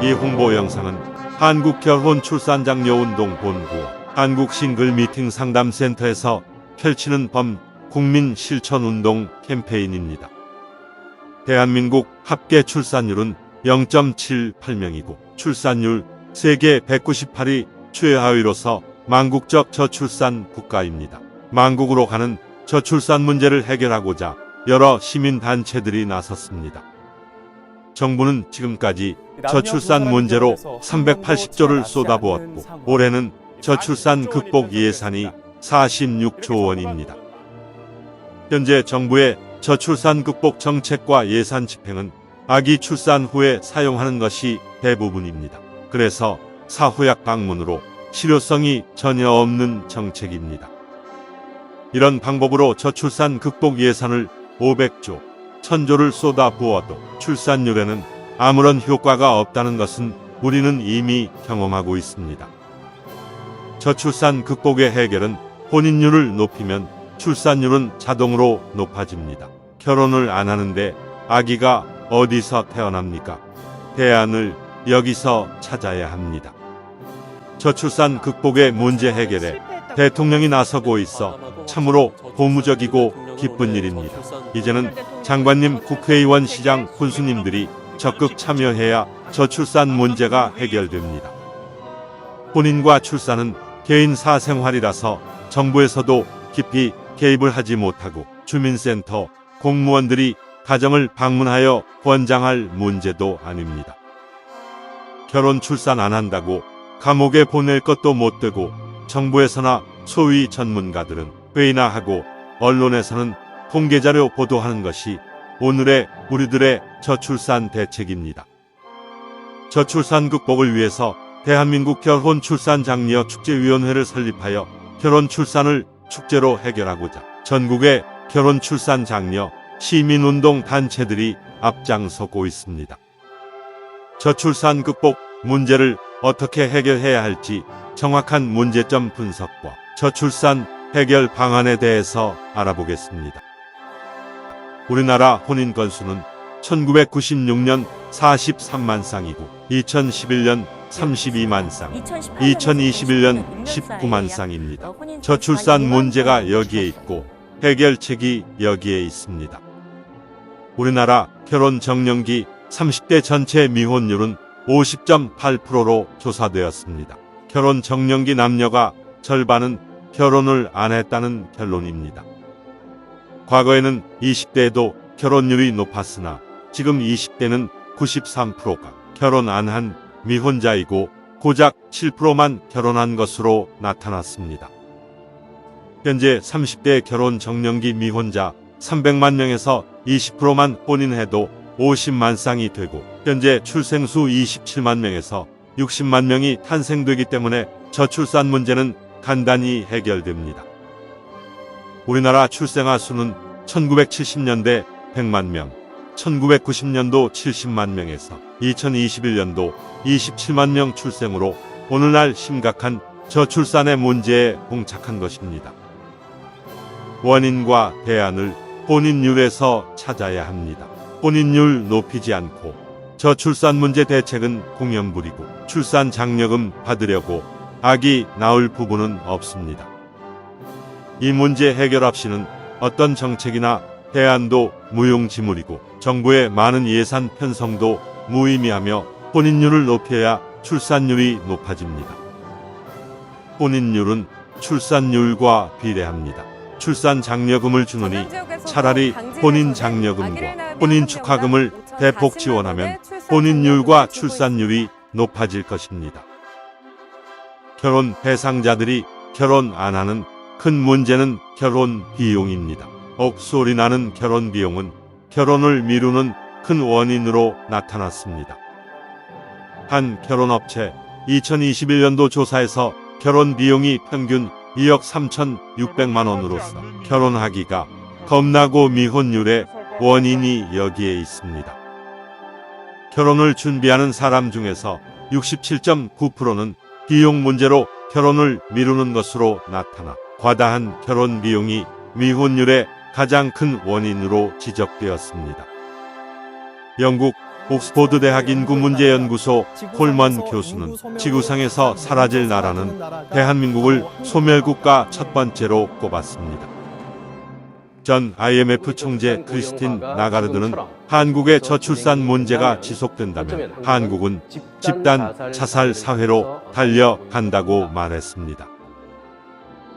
이 홍보 영상은 한국결혼출산장려운동본부 한국싱글미팅 상담센터에서 펼치는 범국민 실천운동 캠페인입니다. 대한민국 합계 출산율은 0.78명이고 출산율 세계 198위 최하위로서 망국적 저출산 국가입니다. 망국으로 가는 저출산 문제를 해결하고자 여러 시민단체들이 나섰습니다. 정부는 지금까지 저출산 문제로 380조를 쏟아부었고 올해는 저출산 극복 예산이 46조 원입니다. 현재 정부의 저출산 극복 정책과 예산 집행은 아기 출산 후에 사용하는 것이 대부분입니다. 그래서 사후약 방문으로 실효성이 전혀 없는 정책입니다. 이런 방법으로 저출산 극복 예산을 500조, 1000조를 쏟아부어도 출산율에는 아무런 효과가 없다는 것은 우리는 이미 경험하고 있습니다. 저출산 극복의 해결은 혼인율을 높이면 출산율은 자동으로 높아집니다. 결혼을 안 하는데 아기가 어디서 태어납니까? 대안을 여기서 찾아야 합니다. 저출산 극복의 문제 해결에 대통령이 나서고 있어 참으로 고무적이고 기쁜 일입니다. 이제는 장관님, 국회의원, 시장, 군수님들이 적극 참여해야 저출산 문제가 해결됩니다. 혼인과 출산은 개인 사생활이라서 정부에서도 깊이 개입을 하지 못하고 주민센터 공무원들이 가정을 방문하여 권장할 문제도 아닙니다. 결혼 출산 안 한다고 감옥에 보낼 것도 못 되고 정부에서나 소위 전문가들은 회의나 하고 언론에서는 통계자료 보도하는 것이 오늘의 우리들의 저출산 대책입니다. 저출산 극복을 위해서 대한민국 결혼출산장려 축제위원회를 설립하여 결혼 출산을 축제로 해결하고자 전국의 결혼출산장려 시민운동 단체들이 앞장서고 있습니다. 저출산 극복 문제를 어떻게 해결해야 할지 정확한 문제점 분석과 저출산 해결 방안에 대해서 알아보겠습니다. 우리나라 혼인 건수는 1996년 43만 쌍이고 2011년 32만 쌍, 2021년 19만 쌍입니다. 저출산 문제가 여기에 있고 해결책이 여기에 있습니다. 우리나라 결혼 정년기 30대 전체 미혼율은 50.8%로 조사되었습니다. 결혼 정년기 남녀가 절반은 결혼을 안 했다는 결론입니다. 과거에는 20대에도 결혼율이 높았으나 지금 20대는 93%가 결혼 안 한 미혼자이고 고작 7%만 결혼한 것으로 나타났습니다. 현재 30대 결혼 정년기 미혼자 300만 명에서 20%만 혼인해도 50만 쌍이 되고 현재 출생수 27만 명에서 60만 명이 탄생되기 때문에 저출산 문제는 간단히 해결됩니다. 우리나라 출생아 수는 1970년대 100만 명, 1990년도 70만 명에서 2021년도 27만 명 출생으로 오늘날 심각한 저출산의 문제에 봉착한 것입니다. 원인과 대안을 혼인율에서 찾아야 합니다. 혼인율 높이지 않고 저출산 문제 대책은 공연불이고 출산 장려금 받으려고 아기 낳을 부부는 없습니다. 이 문제 해결 없이는 어떤 정책이나 대안도 무용지물이고 정부의 많은 예산 편성도 무의미하며 혼인율을 높여야 출산율이 높아집니다. 혼인율은 출산율과 비례합니다. 출산 장려금을 주느니 차라리 혼인 장려금과 혼인 축하금을 대폭 지원하면 혼인율과 출산율이 높아질 것입니다. 결혼 대상자들이 결혼 안 하는 큰 문제는 결혼 비용입니다. 억소리 나는 결혼 비용은 결혼을 미루는 큰 원인으로 나타났습니다. 한 결혼업체 2021년도 조사에서 결혼 비용이 평균 2억 3,600만 원으로서 결혼하기가 겁나고 미혼율의 원인이 여기에 있습니다. 결혼을 준비하는 사람 중에서 67.9%는 비용 문제로 결혼을 미루는 것으로 나타나 과다한 결혼 비용이 미혼율의 가장 큰 원인으로 지적되었습니다. 영국 옥스포드 대학 인구문제연구소 콜먼 교수는 지구상에서 사라질 나라는 대한민국을 소멸국가 첫 번째로 꼽았습니다. 전 IMF 총재 크리스틴 나가르드는 한국의 저출산 문제가 지속된다면 한국은 집단 자살 사회로 달려간다고 말했습니다.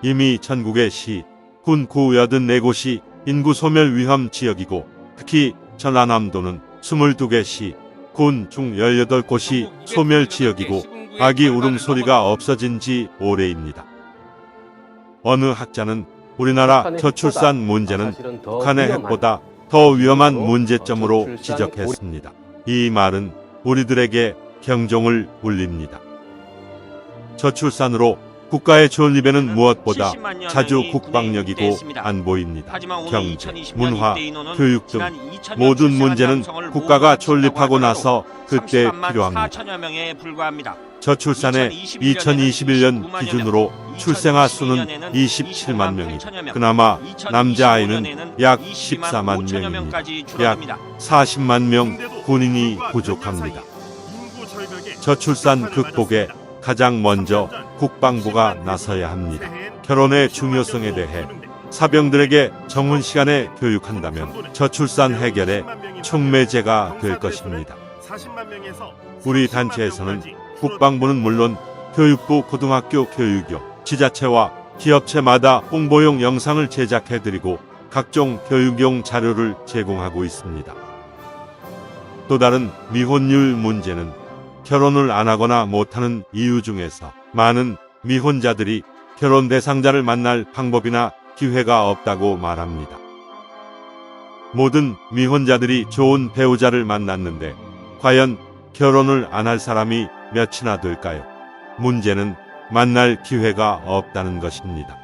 이미 전국의 시, 군 94곳이 인구 소멸 위험 지역이고 특히 전라남도는 22개 시, 군 중 18곳이 소멸 지역이고 아기 울음소리가 없어진 지 오래입니다. 어느 학자는 우리나라 저출산 문제는 북한의 핵보다 더 위험한 문제점으로 지적했습니다. 이 말은 우리들에게 경종을 울립니다. 저출산으로 국가의 존립에는 무엇보다 자주 국방력이고 안보입니다. 경제, 문화, 교육 등 모든 문제는 국가가 존립하고 나서 그때 필요합니다. 저출산의 2021년 기준으로 출생아 수는 27만 명이, 그나마 남자아이는 약 14만 명입니다. 약 40만 명 군인이 부족합니다. 저출산 극복에 가장 먼저 국방부가 나서야 합니다. 결혼의 중요성에 대해 사병들에게 정훈 시간에 교육한다면 저출산 해결의 촉매제가 될 것입니다. 우리 단체에서는 국방부는 물론 교육부, 고등학교 교육교, 지자체와 기업체마다 홍보용 영상을 제작해드리고 각종 교육용 자료를 제공하고 있습니다. 또 다른 미혼율 문제는 결혼을 안 하거나 못하는 이유 중에서 많은 미혼자들이 결혼 대상자를 만날 방법이나 기회가 없다고 말합니다. 모든 미혼자들이 좋은 배우자를 만났는데 과연 결혼을 안 할 사람이 몇이나 될까요? 문제는 만날 기회가 없다는 것입니다.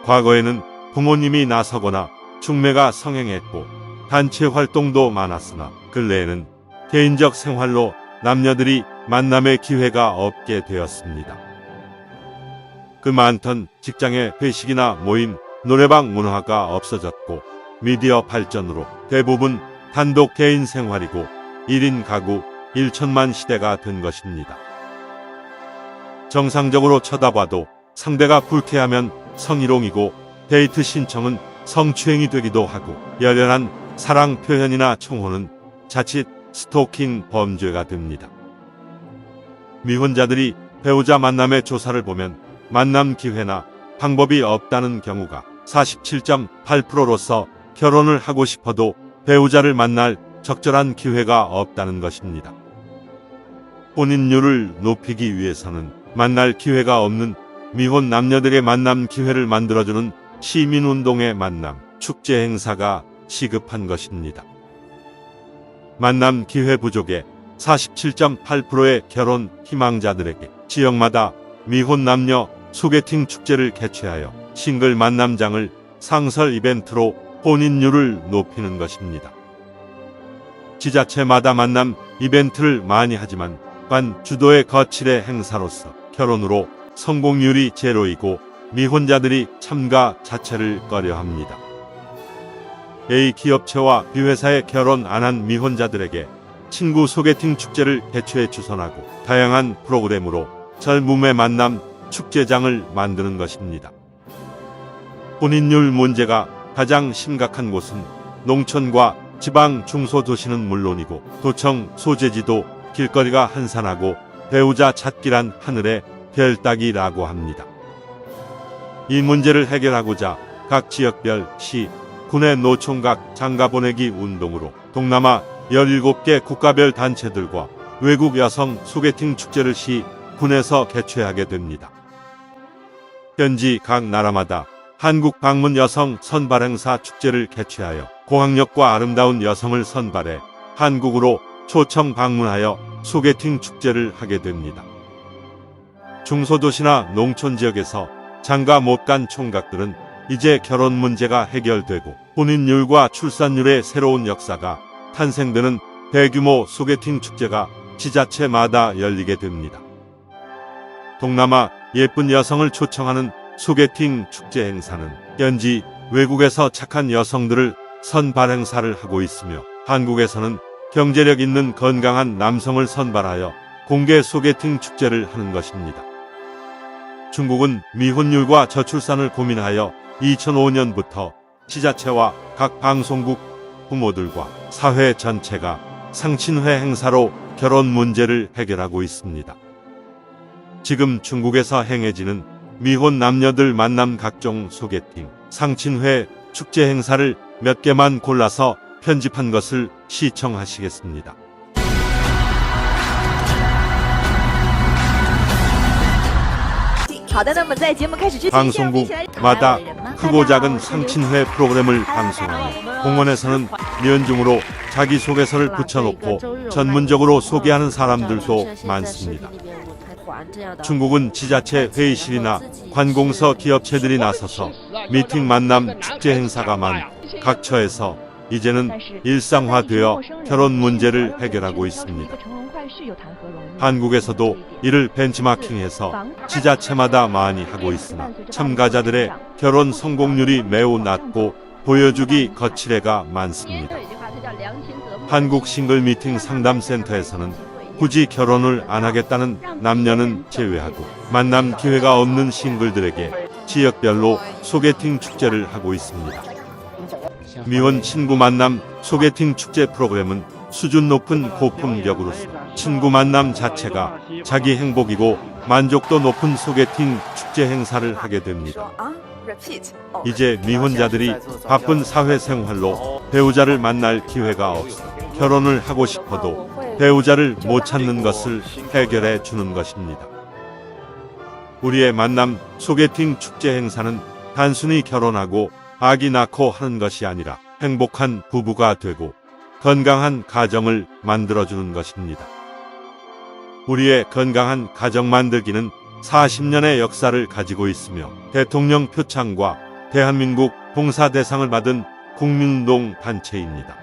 과거에는 부모님이 나서거나 중매가 성행했고 단체 활동도 많았으나 근래에는 개인적 생활로 남녀들이 만남의 기회가 없게 되었습니다. 그 많던 직장의 회식이나 모임, 노래방 문화가 없어졌고 미디어 발전으로 대부분 단독 개인 생활이고 1인 가구 1천만 시대가 된 것입니다. 정상적으로 쳐다봐도 상대가 불쾌하면 성희롱이고 데이트 신청은 성추행이 되기도 하고 열렬한 사랑 표현이나 청혼은 자칫 스토킹 범죄가 됩니다. 미혼자들이 배우자 만남의 조사를 보면 만남 기회나 방법이 없다는 경우가 47.8%로서 결혼을 하고 싶어도 배우자를 만날 적절한 기회가 없다는 것입니다. 혼인율을 높이기 위해서는 만날 기회가 없는 미혼 남녀들의 만남 기회를 만들어주는 시민운동의 만남, 축제 행사가 시급한 것입니다. 만남 기회 부족에 47.8%의 결혼 희망자들에게 지역마다 미혼 남녀 소개팅 축제를 개최하여 싱글 만남장을 상설 이벤트로 혼인율을 높이는 것입니다. 지자체마다 만남 이벤트를 많이 하지만 관 주도의 거칠의 행사로서 결혼으로 성공률이 제로이고 미혼자들이 참가 자체를 꺼려합니다. A 기업체와 B회사에 결혼 안 한 미혼자들에게 친구 소개팅 축제를 개최해 주선하고 다양한 프로그램으로 젊음의 만남 축제장을 만드는 것입니다. 혼인율 문제가 가장 심각한 곳은 농촌과 지방 중소도시는 물론이고 도청 소재지도 길거리가 한산하고 배우자 찾기란 하늘의 별 따기라고 합니다. 이 문제를 해결하고자 각 지역별 시, 군의 노총각 장가보내기 운동으로 동남아 17개 국가별 단체들과 외국 여성 소개팅 축제를 시, 군에서 개최하게 됩니다. 현지 각 나라마다 한국 방문 여성 선발 행사 축제를 개최하여 고학력과 아름다운 여성을 선발해 한국으로 초청 방문하여 소개팅 축제를 하게 됩니다. 중소도시나 농촌 지역에서 장가 못 간 총각들은 이제 결혼 문제가 해결되고 혼인율과 출산율의 새로운 역사가 탄생되는 대규모 소개팅 축제가 지자체마다 열리게 됩니다. 동남아 예쁜 여성을 초청하는 소개팅 축제 행사는 현지 외국에서 착한 여성들을 선발 행사를 하고 있으며 한국에서는 경제력 있는 건강한 남성을 선발하여 공개 소개팅 축제를 하는 것입니다. 중국은 미혼율과 저출산을 고민하여 2005년부터 지자체와 각 방송국, 부모들과 사회 전체가 상친회 행사로 결혼 문제를 해결하고 있습니다. 지금 중국에서 행해지는 미혼 남녀들 만남 각종 소개팅, 상친회, 축제 행사를 몇 개만 골라서 편집한 것을 시청하시겠습니다. 방송국마다 크고 작은 상친회 프로그램을 방송하며 공원에서는 면중으로 자기소개서를 붙여놓고 전문적으로 소개하는 사람들도 많습니다. 중국은 지자체 회의실이나 관공서 기업체들이 나서서 미팅 만남 축제 행사가 많고 각 처에서 이제는 일상화되어 결혼 문제를 해결하고 있습니다. 한국에서도 이를 벤치마킹해서 지자체마다 많이 하고 있으나 참가자들의 결혼 성공률이 매우 낮고 보여주기 거칠애가 많습니다. 한국 싱글 미팅 상담센터에서는 굳이 결혼을 안 하겠다는 남녀는 제외하고 만남 기회가 없는 싱글들에게 지역별로 소개팅 축제를 하고 있습니다. 미혼 친구 만남 소개팅 축제 프로그램은 수준 높은 고품격으로서 친구 만남 자체가 자기 행복이고 만족도 높은 소개팅 축제 행사를 하게 됩니다. 이제 미혼자들이 바쁜 사회생활로 배우자를 만날 기회가 없어 결혼을 하고 싶어도 배우자를 못 찾는 것을 해결해 주는 것입니다. 우리의 만남 소개팅 축제 행사는 단순히 결혼하고 아기 낳고 하는 것이 아니라 행복한 부부가 되고 건강한 가정을 만들어주는 것입니다. 우리의 건강한 가정 만들기는 40년의 역사를 가지고 있으며 대통령 표창과 대한민국 봉사대상을 받은 국민운동 단체입니다.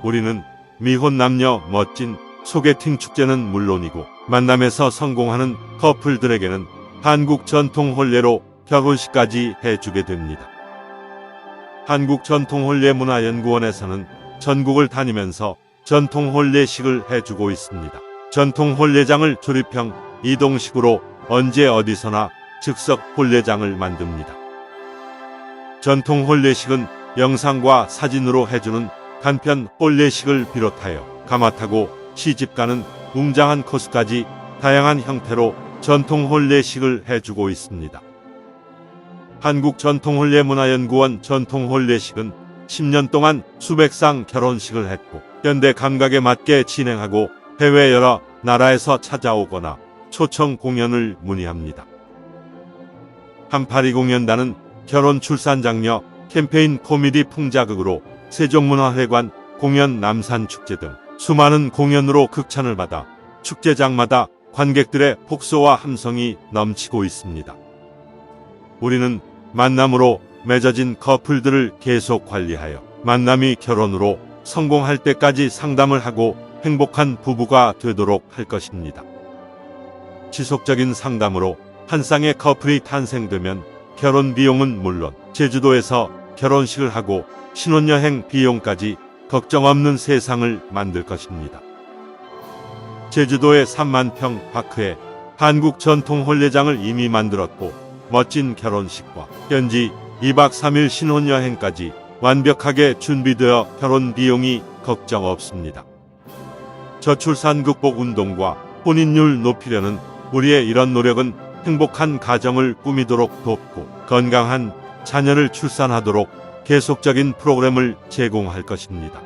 우리는 미혼 남녀 멋진 소개팅 축제는 물론이고 만남에서 성공하는 커플들에게는 한국 전통 혼례로 결혼식까지 해주게 됩니다. 한국전통혼례문화연구원에서는 전국을 다니면서 전통혼례식을 해주고 있습니다. 전통혼례장을 조립형 이동식으로 언제 어디서나 즉석 혼례장을 만듭니다. 전통혼례식은 영상과 사진으로 해주는 간편 혼례식을 비롯하여 가마타고 시집가는 웅장한 코스까지 다양한 형태로 전통혼례식을 해주고 있습니다. 한국전통혼례문화연구원 전통혼례식은 10년 동안 수백 상 결혼식을 했고 현대 감각에 맞게 진행하고 해외 여러 나라에서 찾아오거나 초청 공연을 문의합니다. 1820년단은 결혼 출산 장려 캠페인 코미디 풍자극으로 세종문화회관 공연 남산축제 등 수많은 공연으로 극찬을 받아 축제장마다 관객들의 폭소와 함성이 넘치고 있습니다. 우리는 만남으로 맺어진 커플들을 계속 관리하여 만남이 결혼으로 성공할 때까지 상담을 하고 행복한 부부가 되도록 할 것입니다. 지속적인 상담으로 한 쌍의 커플이 탄생되면 결혼 비용은 물론 제주도에서 결혼식을 하고 신혼여행 비용까지 걱정 없는 세상을 만들 것입니다. 제주도의 3만 평 파크에 한국 전통 혼례장을 이미 만들었고 멋진 결혼식과 현지 2박 3일 신혼여행까지 완벽하게 준비되어 결혼 비용이 걱정 없습니다. 저출산 극복 운동과 혼인율 높이려는 우리의 이런 노력은 행복한 가정을 꾸미도록 돕고 건강한 자녀를 출산하도록 계속적인 프로그램을 제공할 것입니다.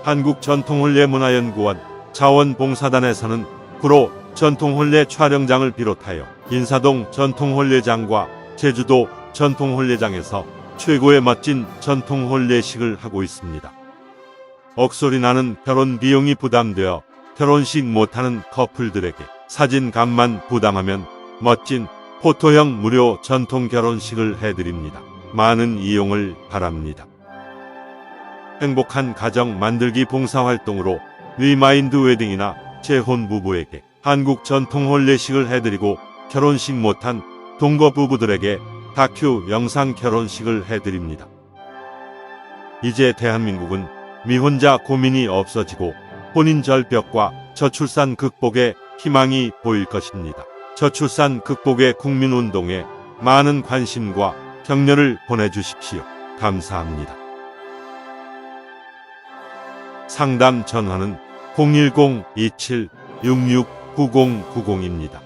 한국전통혼례문화연구원 자원봉사단에서는 구로 전통혼례 촬영장을 비롯하여 인사동 전통혼례장과 제주도 전통혼례장에서 최고의 멋진 전통혼례식을 하고 있습니다. 억소리 나는 결혼 비용이 부담되어 결혼식 못하는 커플들에게 사진값만 부담하면 멋진 포토형 무료 전통 결혼식을 해드립니다. 많은 이용을 바랍니다. 행복한 가정 만들기 봉사활동으로 리마인드 웨딩이나 재혼 부부에게 한국 전통 혼례식을 해드리고 결혼식 못한 동거 부부들에게 다큐 영상 결혼식을 해드립니다. 이제 대한민국은 미혼자 고민이 없어지고 혼인 절벽과 저출산 극복의 희망이 보일 것입니다. 저출산 극복의 국민운동에 많은 관심과 격려를 보내주십시오. 감사합니다. 상담 전화는 010-2766-9090입니다.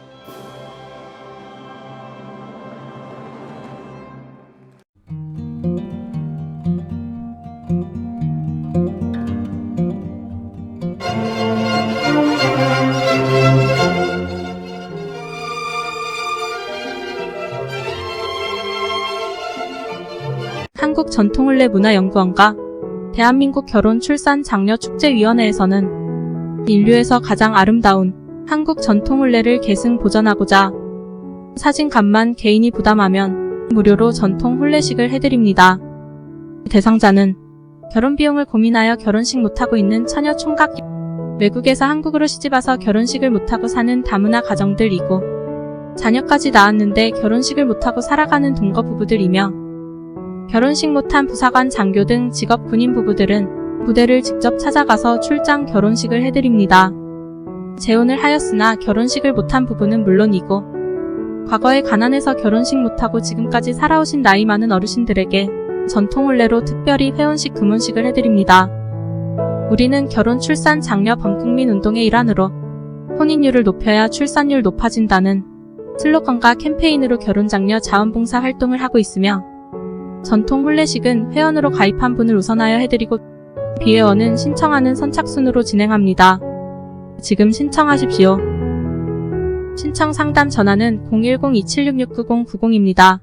한국전통을레문화연구원과 대한민국 결혼 출산 장려축제위원회에서는 인류에서 가장 아름다운 한국 전통을레를 계승 보존하고자 사진값만 개인이 부담하면 무료로 전통 혼례식을 해드립니다. 대상자는 결혼비용을 고민하여 결혼식 못하고 있는 처녀 총각, 외국에서 한국으로 시집와서 결혼식을 못하고 사는 다문화 가정들이고 자녀까지 낳았는데 결혼식을 못하고 살아가는 동거 부부들이며 결혼식 못한 부사관, 장교 등 직업 군인 부부들은 부대를 직접 찾아가서 출장 결혼식을 해드립니다. 재혼을 하였으나 결혼식을 못한 부부는 물론이고 과거에 가난해서 결혼식 못하고 지금까지 살아오신 나이 많은 어르신들에게 전통혼례로 특별히 회혼식, 금혼식을 해드립니다. 우리는 결혼, 출산, 장려 범국민 운동의 일환으로 혼인율을 높여야 출산율 높아진다는 슬로건과 캠페인으로 결혼장려 자원봉사 활동을 하고 있으며 전통 혼례식은 회원으로 가입한 분을 우선하여 해드리고 비회원은 신청하는 선착순으로 진행합니다. 지금 신청하십시오. 신청 상담 전화는 010-2766-9090입니다.